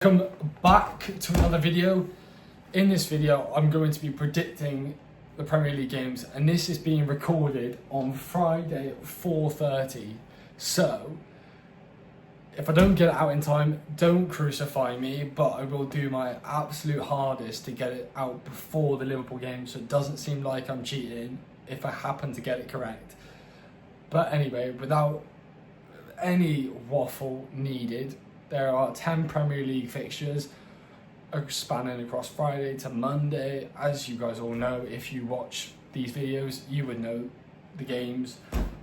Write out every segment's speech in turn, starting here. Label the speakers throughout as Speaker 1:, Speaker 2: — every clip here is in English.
Speaker 1: Welcome back to another video. In this video I'm going to be predicting the Premier League games, and this is being recorded on Friday at 4:30. So if I don't get it out in time, don't crucify me, but I will do my absolute hardest to get it out before the Liverpool game, so it doesn't seem like I'm cheating if I happen to get it correct. But anyway, without any waffle needed, there are 10 Premier League fixtures spanning across Friday to Monday. As you guys all know, if you watch these videos, you would know the games.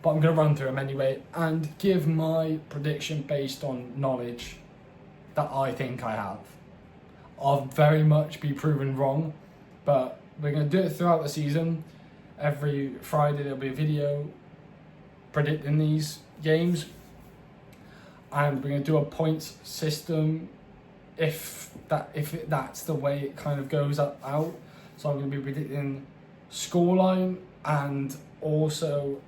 Speaker 1: But I'm going to run through them anyway and give my prediction based on knowledge that I think I have. I'll very much be proven wrong, but we're going to do it throughout the season. Every Friday there'll be a video predicting these games. And we're going to do a points system if that's the way it kind of goes out. So I'm going to be predicting scoreline and also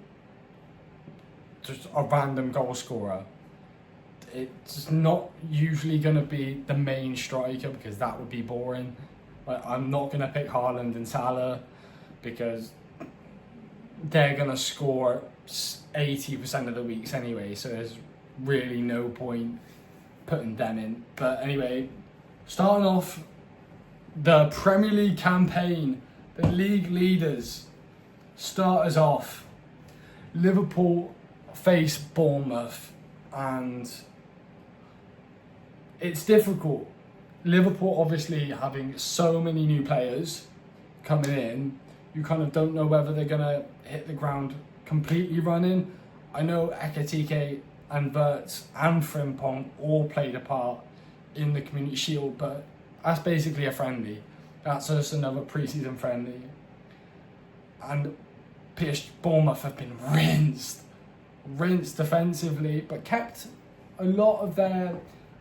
Speaker 1: just a random goal scorer. It's not usually going to be the main striker because that would be boring. Like, I'm not going to pick Haaland and Salah because they're going to score 80% of the weeks anyway, so there's really no point putting them in. But anyway, starting off the Premier League campaign, the league leaders start us off. Liverpool face Bournemouth, and it's difficult. Liverpool obviously having so many new players coming in, you kind of don't know whether they're going to hit the ground completely running. I know Ekitike and Verts and Frimpong all played a part in the Community Shield, but that's basically a friendly. That's just another pre-season friendly. And Bournemouth have been rinsed defensively, but kept a lot of their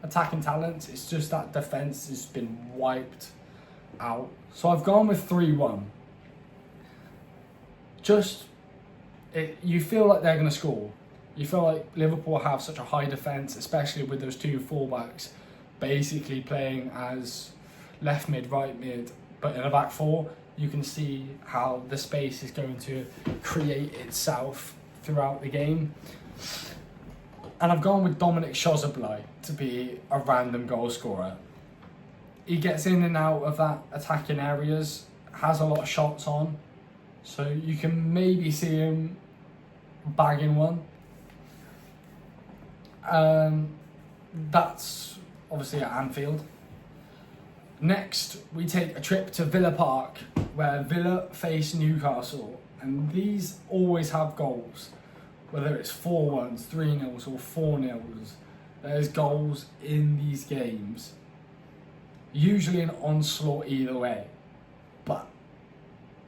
Speaker 1: attacking talents. It's just that defence has been wiped out. So I've gone with 3-1. You feel like they're going to score. You feel like Liverpool have such a high defence, especially with those two fullbacks basically playing as left mid, right mid, but in a back four. You can see how the space is going to create itself throughout the game. And I've gone with Dominic Szoboszlai to be a random goal scorer. He gets in and out of that attacking areas, has a lot of shots on, so you can maybe see him bagging one. That's obviously at Anfield. Next, we take a trip to Villa Park, where Villa face Newcastle, and these always have goals, whether it's 4-1s, 3-0s or 4-0s. There's goals in these games, usually an onslaught either way, but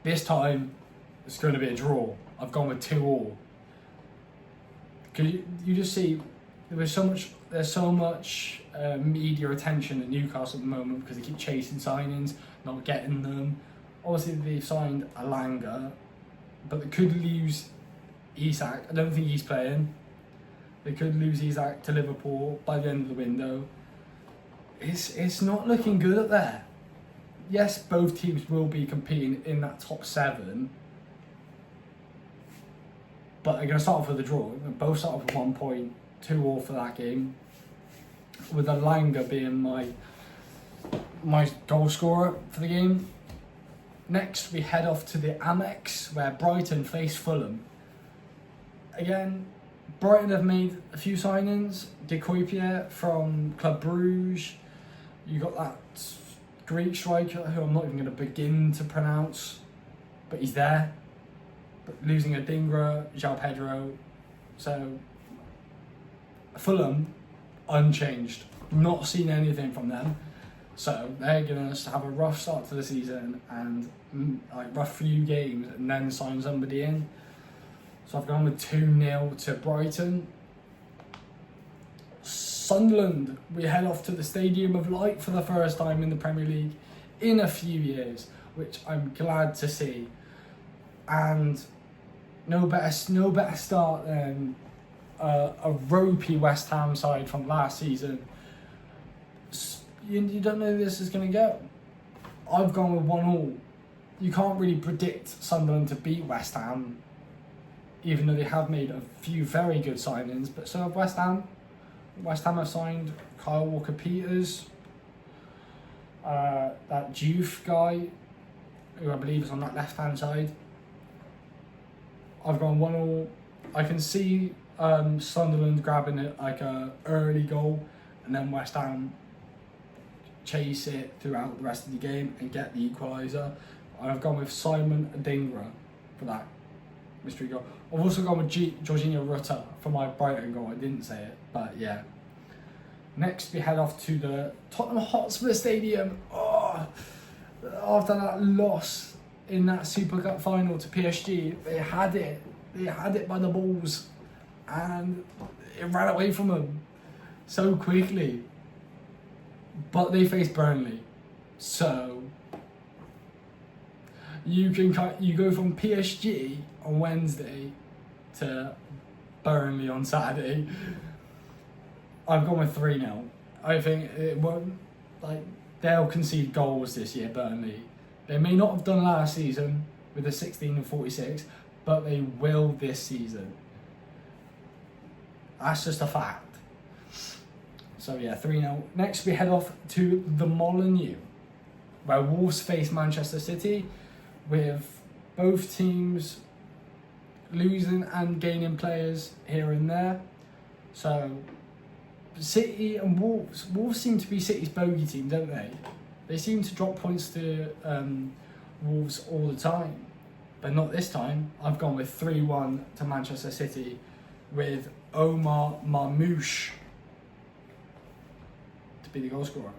Speaker 1: this time it's going to be a draw. I've gone with 2-2. Because you just see there's so much media attention at Newcastle at the moment because they keep chasing signings, not getting them. Obviously they've signed Alanga, but they could lose Isak. I don't think he's playing. They could lose Isak to Liverpool by the end of the window. It's not looking good up there. Yes, both teams will be competing in that top 7, but they're going to start off with a draw. They'll both start off with 1 point, 2-2 for that game, with Alanga being my goal scorer for the game. Next, we head off to the Amex, where Brighton face Fulham. Again, Brighton have made a few signings. De Koipier from Club Bruges. You got that Greek striker who I'm not even going to begin to pronounce, but he's there. But losing Adingra, João Pedro. So Fulham, unchanged. Not seen anything from them. So they're going to have a rough start to the season and rough few games and then sign somebody in. So I've gone with 2-0 to Brighton. Sunderland, we head off to the Stadium of Light for the first time in the Premier League in a few years, which I'm glad to see. And no better start than a ropey West Ham side from last season. you don't know who this is going to go. I've gone with 1-1. You can't really predict Sunderland to beat West Ham, even though they have made a few very good signings, but so have West Ham. West Ham have signed Kyle Walker-Peters, that Juve guy, who I believe is on that left-hand side. I've gone 1-1. I can see Sunderland grabbing it like a early goal, and then West Ham chase it throughout the rest of the game and get the equaliser. I've gone with Simon Adingra for that mystery goal. I've also gone with Jorginho Rutter for my Brighton goal. I didn't say it, but yeah. Next, we head off to the Tottenham Hotspur Stadium. Oh, after that loss in that Super Cup final to PSG, they had it. They had it by the balls, and it ran away from them so quickly. But they faced Burnley, so you go from PSG on Wednesday to Burnley on Saturday. I've gone with 3-0. I think it won't, they'll concede goals this year, Burnley. They may not have done last season with the 16 and 46, but they will this season. That's just a fact. So yeah, 3-0. Next, we head off to the Molineux, where Wolves face Manchester City, with both teams losing and gaining players here and there. So City and Wolves seem to be City's bogey team, don't they? They seem to drop points to Wolves all the time, but not this time. I've gone with 3-1 to Manchester City, with Omar Marmoush to be the goal scorer.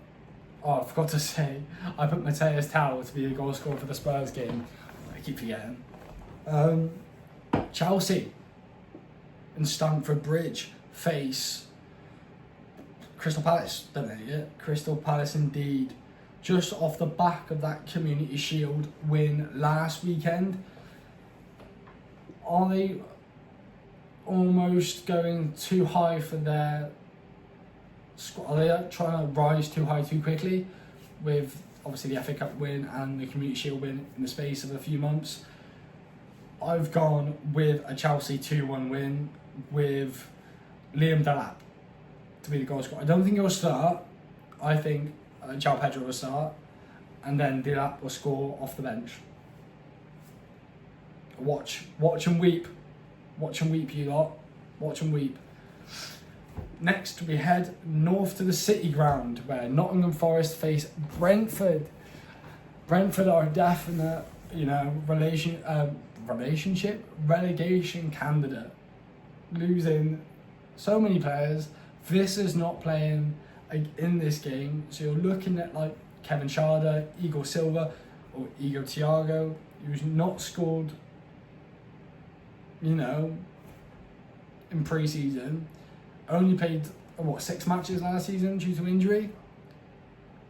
Speaker 1: Oh, I forgot to say, I put Mateus Tau to be the goal scorer for the Spurs game. I keep forgetting. Chelsea and Stamford Bridge face Crystal Palace, don't they? Yeah, Crystal Palace indeed. Just off the back of that Community Shield win last weekend, are they almost going too high for their squad? Are they trying to rise too high too quickly with obviously the FA Cup win and the Community Shield win in the space of a few months? I've gone with a Chelsea 2-1 win with Liam Delap to be the goal scorer. I don't think he'll start. I think João Pedro will start, and then Delap will score off the bench. Watch and weep. Watch and weep, you lot. Watch and weep. Next, we head north to the City Ground, where Nottingham Forest face Brentford. Brentford are a definite, relegation candidate. Losing so many players. This is not playing in this game, so you're looking at like Kevin Schade, Igor Silva, or Igor Thiago, who's not scored, in pre-season. Only played 6 matches last season due to injury.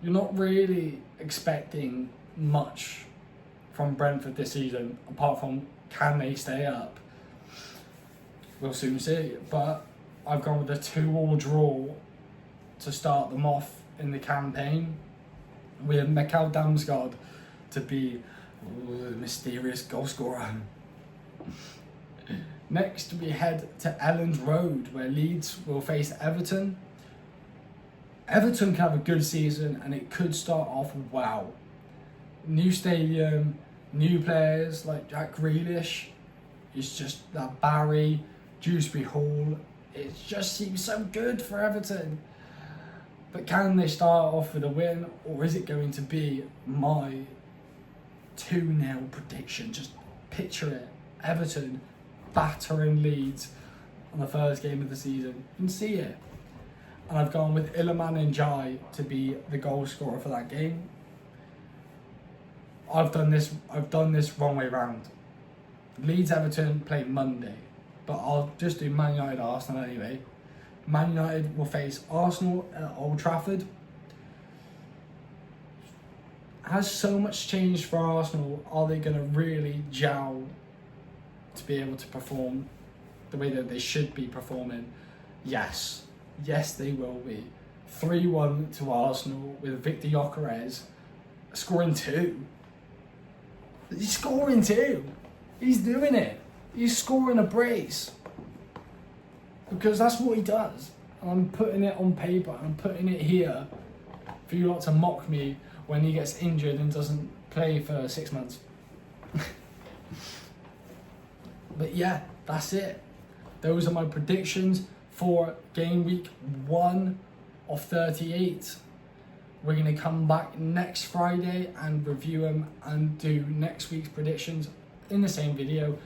Speaker 1: You're not really expecting much from Brentford this season, apart from can they stay up. We'll soon see, but I've gone with a 2-2 draw to start them off in the campaign, with Mikael Damsgaard to be the mysterious goal scorer. Next, we head to Elland Road, where Leeds will face Everton. Everton can have a good season, and it could start off wow. New stadium, new players like Jack Grealish. It's just that Barry, Dewsbury Hall. It just seems so good for Everton. But can they start off with a win, or is it going to be my 2-0 prediction? Just picture it. Everton battering Leeds on the first game of the season. You can see it. And I've gone with Iliman Ndiaye to be the goal scorer for that game. I've done this wrong way round. Leeds Everton play Monday, but I'll just do Man United Arsenal anyway. Man United will face Arsenal at Old Trafford. Has so much changed for Arsenal? Are they going to really gel to be able to perform the way that they should be performing? Yes, they will be. 3-1 to Arsenal with Victor Gyökeres scoring 2. He's scoring 2. He's doing it. He's scoring a brace. Because that's what he does. And I'm putting it on paper. I'm putting it here for you lot to mock me when he gets injured and doesn't play for 6 months. But yeah, that's it. Those are my predictions for game week 1 of 38. We're going to come back next Friday and review them and do next week's predictions in the same video.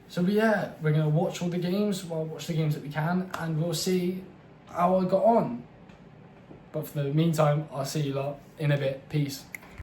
Speaker 1: So yeah, we're going to watch all the games, watch the games that we can, and we'll see how I got on. But for the meantime, I'll see you lot in a bit. Peace.